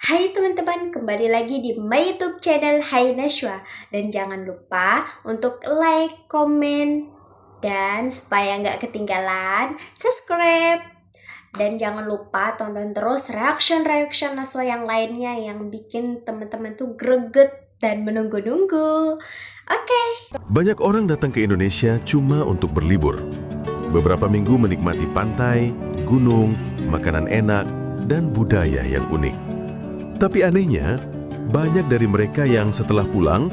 Hai teman-teman, kembali lagi di my YouTube channel Hai Nashwa. Dan jangan lupa untuk like, komen, dan supaya nggak ketinggalan, subscribe. Dan jangan lupa tonton terus reaction Nashwa yang lainnya yang bikin teman-teman tuh greget dan menunggu-nunggu. Oke. Banyak orang datang ke Indonesia cuma untuk berlibur. Beberapa minggu menikmati pantai, gunung, makanan enak, dan budaya yang unik. Tapi anehnya, banyak dari mereka yang setelah pulang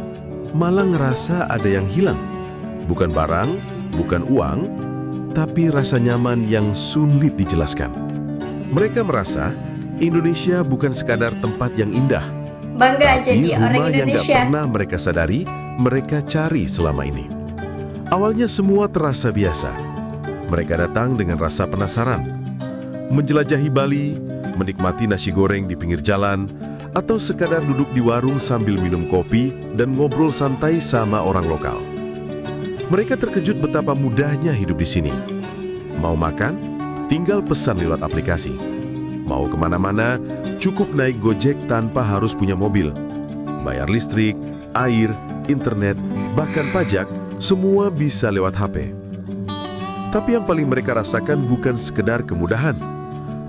malah ngerasa ada yang hilang. Bukan barang, bukan uang, tapi rasa nyaman yang sulit dijelaskan. Mereka merasa Indonesia bukan sekadar tempat yang indah, Bangga tapi jadi orang rumah yang gak Indonesia. pernah mereka sadari mereka cari selama ini. Awalnya semua terasa biasa. Mereka datang dengan rasa penasaran, menjelajahi Bali, menikmati nasi goreng di pinggir jalan, atau sekadar duduk di warung sambil minum kopi dan ngobrol santai sama orang lokal. Mereka terkejut betapa mudahnya hidup di sini. Mau makan? Tinggal pesan lewat aplikasi. Mau kemana-mana? Cukup naik Gojek tanpa harus punya mobil. Bayar listrik, air, internet, bahkan pajak, semua bisa lewat HP. Tapi yang paling mereka rasakan bukan sekedar kemudahan,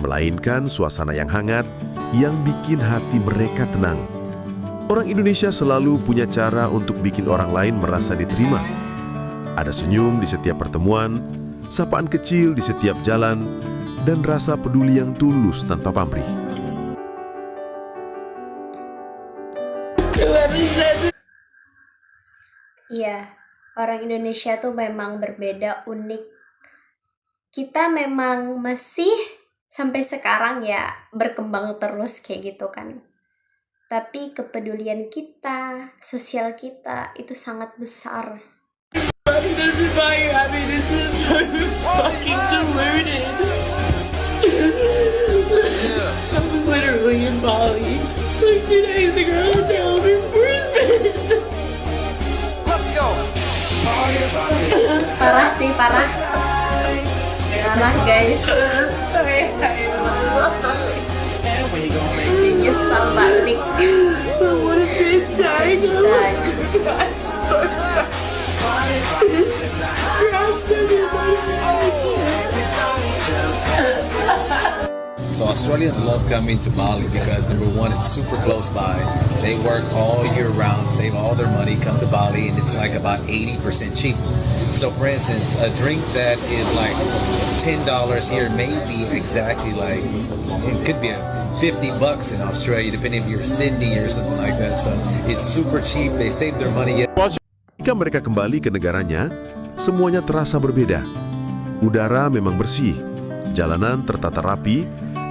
melainkan suasana yang hangat yang bikin hati mereka tenang. Orang Indonesia selalu punya cara untuk bikin orang lain merasa diterima. Ada senyum di setiap pertemuan, sapaan kecil di setiap jalan, dan rasa peduli yang tulus tanpa pamrih. Iya, orang Indonesia tuh memang berbeda, unik. Kita memang masih sampai sekarang ya berkembang terus kayak gitu kan. Tapi kepedulian kita, sosial kita itu sangat besar. This is why you're happy. This is so fucking deluded. I was literally in Bali like 2 days ago. Now I'm in Brisbane. Let's go. Parah sih, parah. Parah guys. Nyesal balik. What a bitch I Bisa-bisa. So Australians love coming to Bali because number one, it's super close by. They work all year round, save all their money, come to Bali, and it's like about 80% cheap. So for instance, a drink that is like $10 here may be exactly like, it could be $50 in Australia, depending if you're Sydney or something like that. So it's super cheap. They save their money. Ketika mereka kembali ke negaranya, semuanya terasa berbeda. Udara memang bersih, jalanan tertata rapi,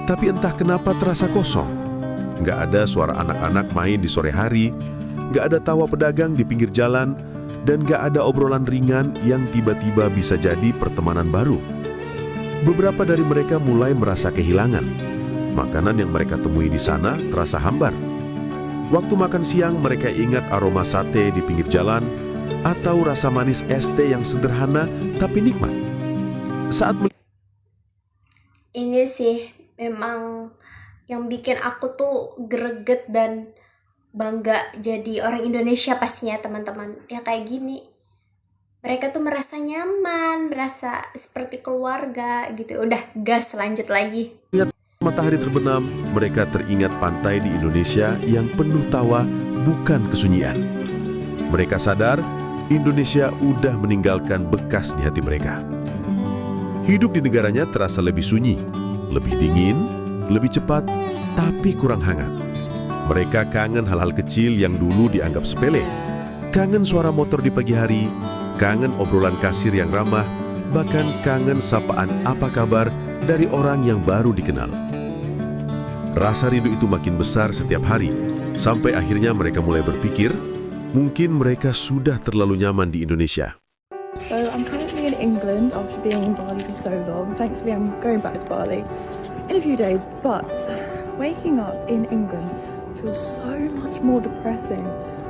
tapi entah kenapa terasa kosong. Nggak ada suara anak-anak main di sore hari, nggak ada tawa pedagang di pinggir jalan, dan nggak ada obrolan ringan yang tiba-tiba bisa jadi pertemanan baru. Beberapa dari mereka mulai merasa kehilangan. Makanan yang mereka temui di sana terasa hambar. Waktu makan siang mereka ingat aroma sate di pinggir jalan, atau rasa manis es teh yang sederhana tapi nikmat. Saat Ini sih memang yang bikin aku tuh greget dan bangga jadi orang Indonesia pastinya teman-teman. Ya kayak gini. Mereka tuh merasa nyaman, merasa seperti keluarga gitu. Udah gas, lanjut lagi. matahari terbenam, mereka teringat pantai di Indonesia yang penuh tawa, bukan kesunyian. Mereka sadar Indonesia udah meninggalkan bekas di hati mereka. Hidup di negaranya terasa lebih sunyi, lebih dingin, lebih cepat, tapi kurang hangat. Mereka kangen hal-hal kecil yang dulu dianggap sepele. Kangen suara motor di pagi hari, kangen obrolan kasir yang ramah, bahkan kangen sapaan apa kabar dari orang yang baru dikenal. Rasa rindu itu makin besar setiap hari, sampai akhirnya mereka mulai berpikir, mungkin mereka sudah terlalu nyaman di Indonesia. So I'm currently in England after being in Bali for so long. Thankfully I'm going back to Bali in a few days, but waking up in England feels so much more depressing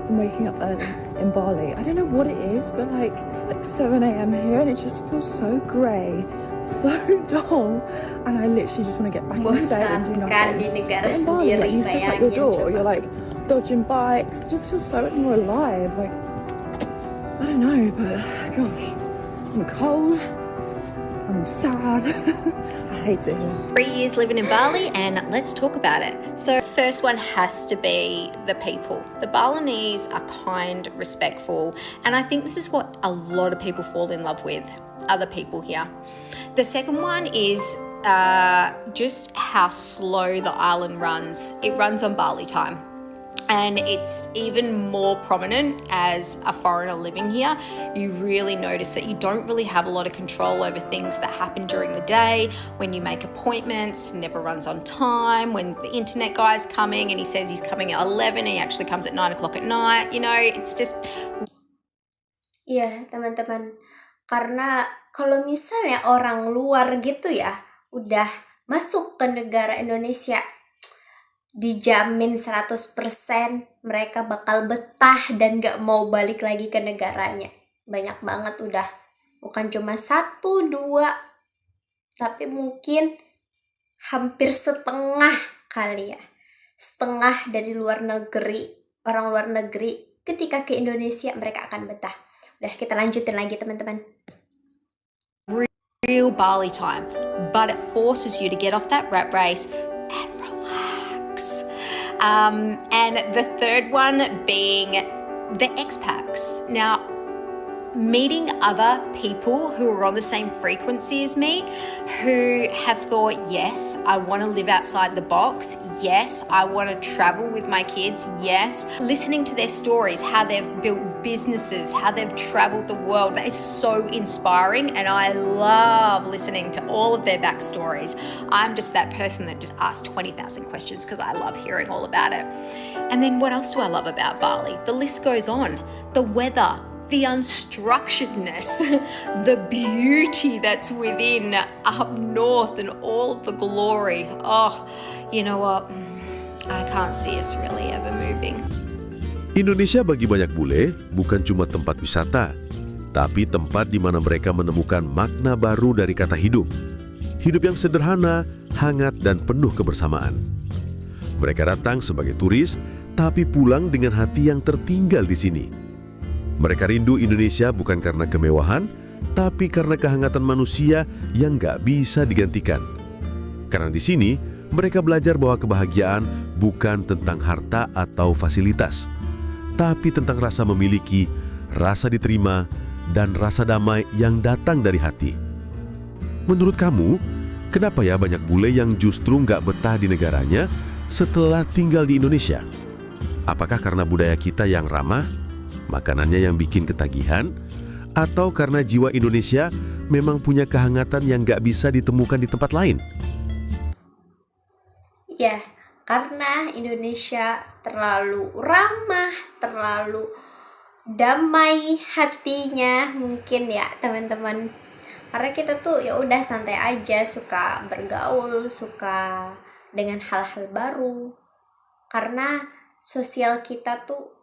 than waking up early in Bali. I don't know what it is, but like it's like 7 a.m. here and it just feels so grey. so dull, and I literally just want to get back in bed and do Bosankan di nothing. negara But in Bali, sendiri, like, you step out your bayangin door, coba. you're like dodging bikes. It just feels so much more alive. Like, I don't know, but gosh, I'm cold. I'm sad. I hate it here. 3 years living in Bali, and let's talk about it. So first one has to be the people. The Balinese are kind, respectful, and I think this is what a lot of people fall in love with, other people here. The second one is just how slow the island runs. It runs on Bali time. And it's even more prominent as a foreigner living here. You really notice that you don't really have a lot of control over things that happen during the day. When you make appointments, never runs on time. When the internet guy's coming and he says he's coming at 11, he actually comes at 9 o'clock at night. You know, it's just... Iya, teman-teman. Karena kalau misalnya orang luar gitu ya, udah masuk ke negara Indonesia, dijamin 100% mereka bakal betah dan gak mau balik lagi ke negaranya. Banyak banget udah, bukan cuma 1, 2, tapi mungkin hampir setengah kali ya. Setengah dari luar negeri, orang luar negeri, ketika ke Indonesia mereka akan betah. Udah, kita lanjutin lagi teman-teman. real Bali time, but it forces you to get off that rat race and relax. And the third one being the expats. Now, meeting other people who are on the same frequency as me, who have thought, yes, I want to live outside the box. Yes, I want to travel with my kids. Yes, listening to their stories, how they've built businesses, how they've traveled the world. That is so inspiring, and I love listening to all of their backstories. I'm just that person that just asks 20,000 questions because I love hearing all about it. And then what else do I love about Bali? The list goes on. The weather, the unstructuredness, the beauty that's within up north and all of the glory. Oh, you know what? I can't see us really ever moving. Indonesia bagi banyak bule bukan cuma tempat wisata, tapi tempat di mana mereka menemukan makna baru dari kata hidup. Hidup yang sederhana, hangat, dan penuh kebersamaan. Mereka datang sebagai turis, tapi pulang dengan hati yang tertinggal di sini. Mereka rindu Indonesia bukan karena kemewahan, tapi karena kehangatan manusia yang gak bisa digantikan. Karena di sini, mereka belajar bahwa kebahagiaan bukan tentang harta atau fasilitas, tapi tentang rasa memiliki, rasa diterima, dan rasa damai yang datang dari hati. Menurut kamu, kenapa ya banyak bule yang justru nggak betah di negaranya setelah tinggal di Indonesia? Apakah karena budaya kita yang ramah, makanannya yang bikin ketagihan, atau karena jiwa Indonesia memang punya kehangatan yang nggak bisa ditemukan di tempat lain? Ya, karena Indonesia terlalu ramah, terlalu damai hatinya mungkin ya teman-teman. Karena kita tuh ya udah santai aja, suka bergaul, suka dengan hal-hal baru. Karena sosial kita tuh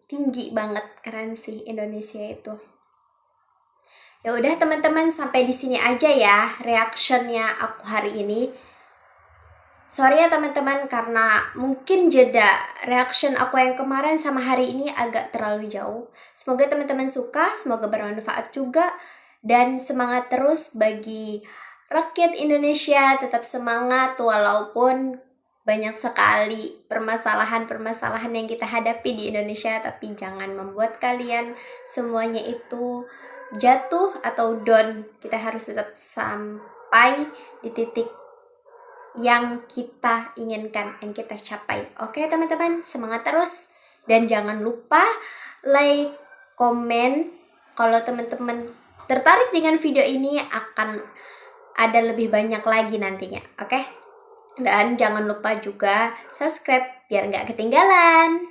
tinggi banget, keren sih Indonesia itu. Ya udah teman-teman, sampai di sini aja ya reactionnya aku hari ini. Sorry ya teman-teman, karena mungkin jeda reaction aku yang kemarin sama hari ini agak terlalu jauh. Semoga teman-teman suka, semoga bermanfaat juga, dan semangat terus bagi rakyat Indonesia. Tetap semangat walaupun banyak sekali permasalahan-permasalahan yang kita hadapi di Indonesia, tapi jangan membuat kalian semuanya itu jatuh atau down. Kita harus tetap sampai di titik yang kita inginkan, yang kita capai. Oke teman-teman, semangat terus. Dan jangan lupa like, komen. Kalau teman-teman tertarik dengan video ini, akan ada lebih banyak lagi nantinya. Oke? Dan jangan lupa juga subscribe biar nggak ketinggalan.